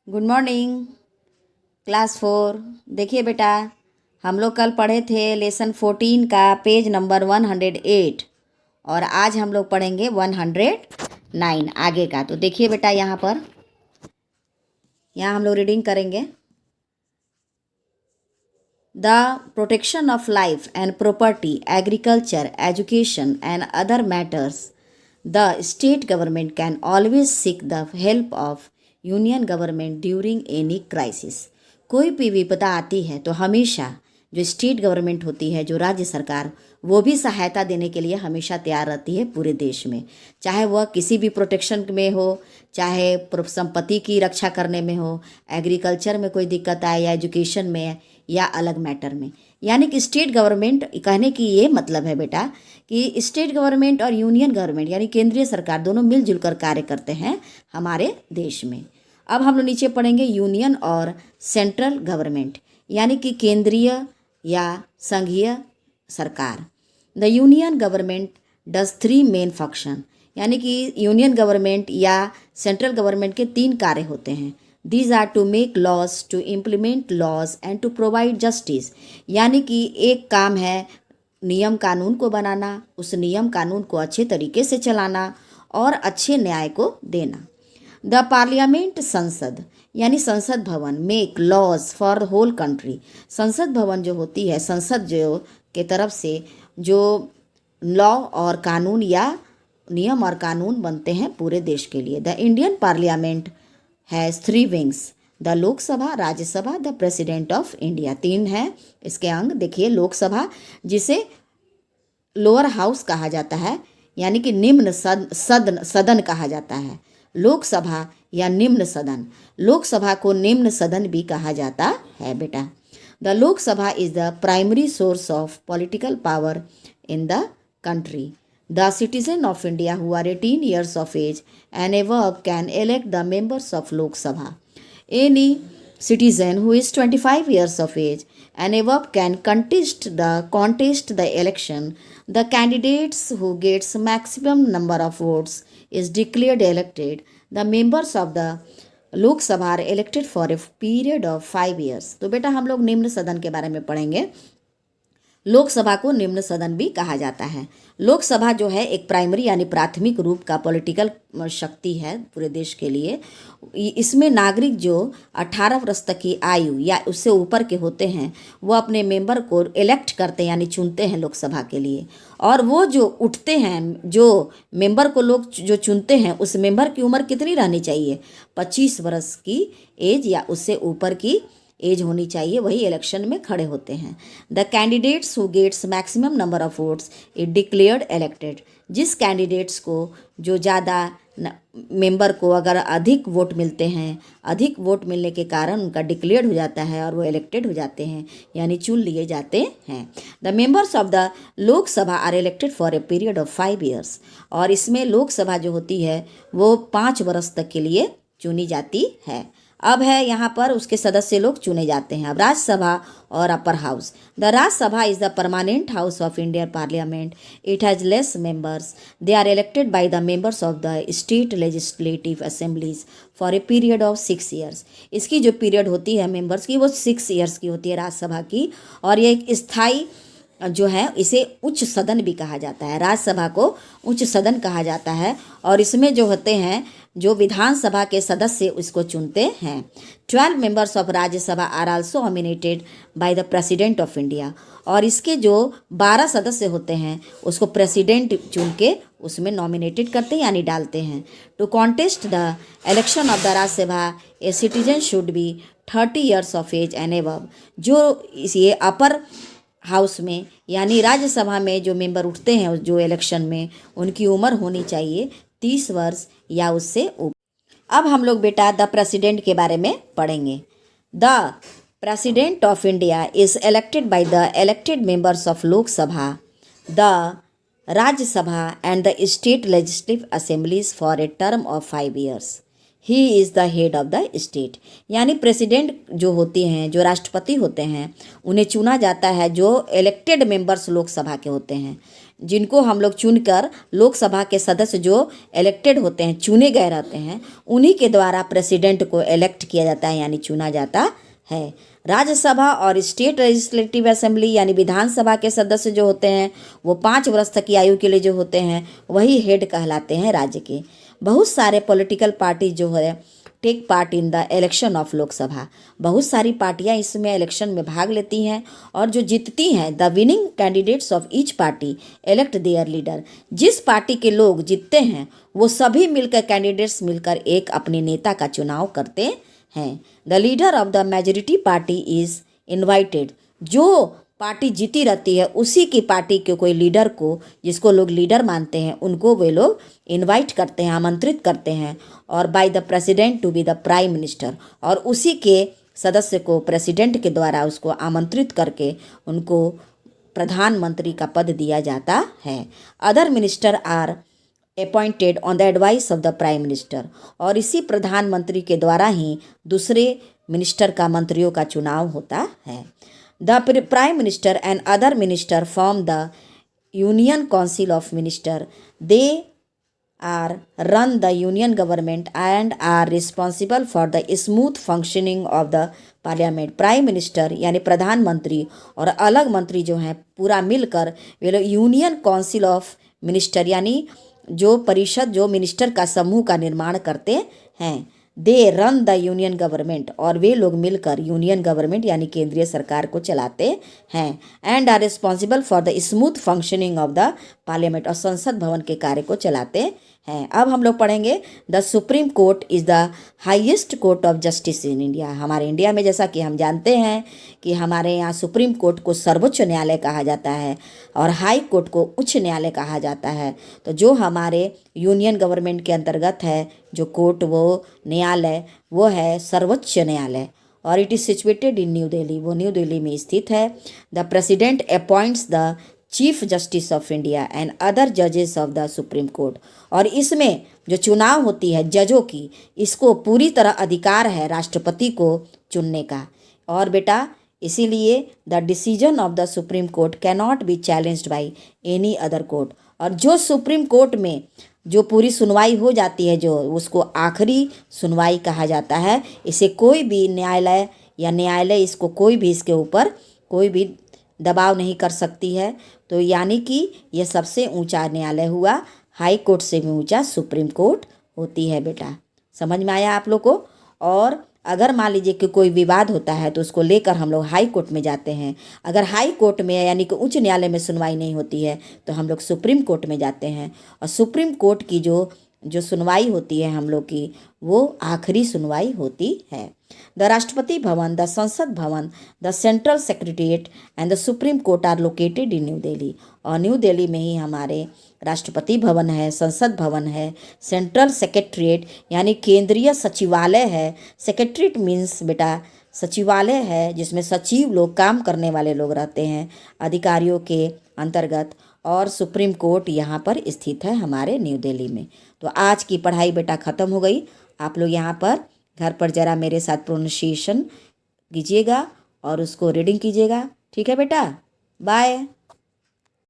Good morning class 4। देखिए बेटा, हम लोग कल पढ़े थे लेसन 14 का पेज नंबर 108 और आज हम लोग पढ़ेंगे 109 आगे का। तो देखिए बेटा, यहाँ हम लोग रीडिंग करेंगे। The protection of life and property, agriculture, education and other matters the state government can always seek the help of union government during any crisis. कोई भी विपदा आती है तो हमेशा जो स्टेट गवर्नमेंट होती है, जो राज्य सरकार, वो भी सहायता देने के लिए हमेशा तैयार रहती है पूरे देश में। चाहे वह किसी भी प्रोटेक्शन में हो, चाहे संपत्ति की रक्षा करने में हो, एग्रीकल्चर में कोई दिक्कत आए या एजुकेशन में या अलग मैटर में। यानी कि स्टेट गवर्नमेंट कहने की ये मतलब है बेटा कि स्टेट गवर्नमेंट और यूनियन गवर्नमेंट यानी केंद्रीय सरकार दोनों मिलजुल कर कार्य करते हैं हमारे देश में। अब हम लोग नीचे पढ़ेंगे यूनियन और सेंट्रल गवर्नमेंट, यानी कि केंद्रीय या संघीय सरकार। The union government does 3 main function, यानी कि यूनियन गवर्नमेंट या सेंट्रल गवर्नमेंट के 3 कार्य होते हैं। These are to make laws, to implement laws and to provide justice. यानी कि एक काम है नियम कानून को बनाना, उस नियम कानून को अच्छे तरीके से चलाना और अच्छे न्याय को देना। द पार्लियामेंट, संसद यानी संसद भवन, make laws for the whole country. संसद भवन जो होती है, संसद जो के तरफ से जो लॉ और कानून या नियम और कानून बनते हैं पूरे देश के लिए। The Indian parliament has 3 wings, the Lok Sabha, Rajya Sabha, the president of India. 3 है इसके अंग। देखिए, लोकसभा जिसे लोअर हाउस कहा जाता है, यानी कि निम्न सदन कहा जाता है। लोकसभा या निम्न सदन, लोकसभा को निम्न सदन भी कहा जाता है बेटा। The Lok Sabha is the primary source of political power in the country. The citizen of India who are 18 years of age and above can elect the members of Lok Sabha. Any citizen who is 25 years of age and above can contest the election. The candidates who gets maximum number of votes is declared elected. The members of the लोक सभा are elected for a period of 5 years. तो बेटा हम लोग निम्न सदन के बारे में पढ़ेंगे। लोकसभा को निम्न सदन भी कहा जाता है। लोकसभा जो है एक प्राइमरी यानी प्राथमिक रूप का पॉलिटिकल शक्ति है पूरे देश के लिए। इसमें नागरिक जो 18 वर्ष तक की आयु या उससे ऊपर के होते हैं वो अपने मेंबर को इलेक्ट करते हैं यानी चुनते हैं लोकसभा के लिए। और वो जो उठते हैं, जो मेंबर को लोग जो चुनते हैं, उस मेंबर की उम्र कितनी रहनी चाहिए? 25 वर्ष की एज या उससे ऊपर की एज होनी चाहिए, वही इलेक्शन में खड़े होते हैं। The candidates who gets maximum number of votes is declared elected. जिस कैंडिडेट्स को जो ज़्यादा मेंबर को अगर अधिक वोट मिलते हैं, अधिक वोट मिलने के कारण उनका डिक्लेयर्ड हो जाता है और वो इलेक्टेड हो जाते हैं, यानी चुन लिए जाते हैं। The members of the Lok Sabha are elected for a period of 5 years। और इसमें लोकसभा जो होती है वो 5 वर्ष तक के लिए चुनी जाती है। अब है यहाँ पर उसके सदस्य लोग चुने जाते हैं। अब राज्यसभा और upper house. The Rajya Sabha is the permanent house of Indian parliament. It has less members. They are elected by the members of the state legislative assemblies for a period of 6 years। इसकी जो पीरियड होती है members की वो 6 years की होती है राज्यसभा की। और ये एक स्थायी जो है इसे उच्च सदन भी कहा जाता है। राज्यसभा को उच्च सदन कहा जाता है और इसमें जो होते हैं जो विधानसभा के सदस्य उसको चुनते हैं। 12 members of Rajya Sabha are also nominated by the president of India. और इसके जो 12 सदस्य होते हैं उसको प्रेसिडेंट चुन के उसमें नॉमिनेटेड करते हैं यानी डालते हैं। To contest the election of the Rajya Sabha a citizen should be 30 years of age and above. जो ये अपर हाउस में यानी राज्यसभा में जो मेंबर उठते हैं जो इलेक्शन में, उनकी उम्र होनी चाहिए 30 वर्ष या उससे ऊपर। अब हम लोग बेटा द प्रेसिडेंट के बारे में पढ़ेंगे। The president of India is elected by the elected members of Lok Sabha, the Rajya Sabha and the state legislative assemblies for a term of 5 years। He is the head of the state. यानी president जो होते हैं, जो राष्ट्रपति होते हैं, उन्हें चुना जाता है जो इलेक्टेड मेंबर्स लोकसभा के होते हैं, जिनको हम लोग चुनकर लोकसभा के सदस्य जो इलेक्टेड होते हैं, चुने गए रहते हैं, उन्हीं के द्वारा प्रेसिडेंट को इलेक्ट किया जाता है, यानी चुना जाता है। राज्यसभा और स्टेट लेजिस्लेटिव असेंबली यानी विधानसभा के सदस्य जो होते हैं वो 5 वर्ष तक की आयु के लिए जो होते हैं वही हेड कहलाते हैं राज्य के। बहुत सारे पॉलिटिकल पार्टी जो है take part in the election of Lok Sabha. बहुत सारी पार्टियां इसमें इलेक्शन में भाग लेती हैं और जो जीतती हैं the winning candidates of each party elect their leader. जिस पार्टी के लोग जीतते हैं वो सभी मिलकर कैंडिडेट्स मिलकर एक अपने नेता का चुनाव करते हैं। The leader of the majority party is invited. जो पार्टी जीती रहती है उसी की पार्टी के कोई लीडर को, जिसको लोग लीडर मानते हैं, उनको वे लोग इनवाइट करते हैं, आमंत्रित करते हैं, और by the president to be the prime minister. और उसी के सदस्य को प्रेसिडेंट के द्वारा उसको आमंत्रित करके उनको प्रधानमंत्री का पद दिया जाता है। Other minister are appointed on the advice of the prime minister. और इसी प्रधानमंत्री के द्वारा ही दूसरे मिनिस्टर का, मंत्रियों का चुनाव होता है। The prime minister and other minister form the union council of minister. They are run the union government and are responsible for the smooth functioning of the parliament. Prime minister यानी प्रधानमंत्री और अलग मंत्री जो हैं पूरा मिलकर वे लोग यूनियन काउंसिल ऑफ मिनिस्टर यानी जो परिषद, जो मिनिस्टर का समूह का निर्माण करते हैं। They run the union government, और वे लोग मिलकर यूनियन गवर्नमेंट यानी केंद्रीय सरकार को चलाते हैं। And are responsible for the smooth functioning of the parliament, और संसद भवन के कार्य को चलाते हैं। अब हम लोग पढ़ेंगे the supreme court is the highest court of justice in India. हमारे इंडिया में जैसा कि हम जानते हैं कि हमारे यहाँ सुप्रीम कोर्ट को सर्वोच्च न्यायालय कहा जाता है और हाई कोर्ट को उच्च न्यायालय कहा जाता है। तो जो हमारे यूनियन गवर्नमेंट के अंतर्गत है जो कोर्ट, वो न्यायालय, वो है सर्वोच्च न्यायालय, और it is situated in New Delhi. वो न्यू दिल्ली में स्थित है। The president appoints the chief justice of India and other जजेस ऑफ द सुप्रीम कोर्ट। और इसमें जो चुनाव होती है जजों की, इसको पूरी तरह अधिकार है राष्ट्रपति को चुनने का। और बेटा इसीलिए the decision of the supreme court cannot be challenged by any other court. और जो सुप्रीम कोर्ट में जो पूरी सुनवाई हो जाती है, जो उसको आखिरी सुनवाई कहा जाता है। इसे कोई भी न्यायालय या न्यायालय इसको कोई भी इसके ऊपर कोई भी दबाव नहीं कर सकती है। तो यानी कि यह सबसे ऊंचा न्यायालय हुआ। हाई कोर्ट से भी ऊंचा सुप्रीम कोर्ट होती है। बेटा समझ में आया आप लोग को? और अगर मान लीजिए कि कोई विवाद होता है तो उसको लेकर हम लोग हाई कोर्ट में जाते हैं। अगर हाई कोर्ट में यानी कि उच्च न्यायालय में सुनवाई नहीं होती है तो हम लोग सुप्रीम कोर्ट में जाते हैं। और सुप्रीम कोर्ट की जो सुनवाई होती है हम लोग की, वो आखिरी सुनवाई होती है। The Rashtrapati Bhavan, the Sansad Bhavan, the central secretariat and the supreme court are located in New Delhi. और न्यू दिल्ली में ही हमारे राष्ट्रपति भवन है, संसद भवन है, सेंट्रल सेक्रेटेरिएट यानी केंद्रीय सचिवालय है। सेक्रेटेरिएट मीन्स बेटा सचिवालय है जिसमें सचिव लोग, काम करने वाले लोग रहते हैं अधिकारियों के अंतर्गत। और सुप्रीम कोर्ट यहाँ पर स्थित है हमारे न्यू दिल्ली में। तो आज की पढ़ाई बेटा ख़त्म हो गई। आप लोग यहाँ पर घर पर ज़रा मेरे साथ प्रोनाउंसिएशन कीजिएगा और उसको रीडिंग कीजिएगा। ठीक है बेटा, बाय।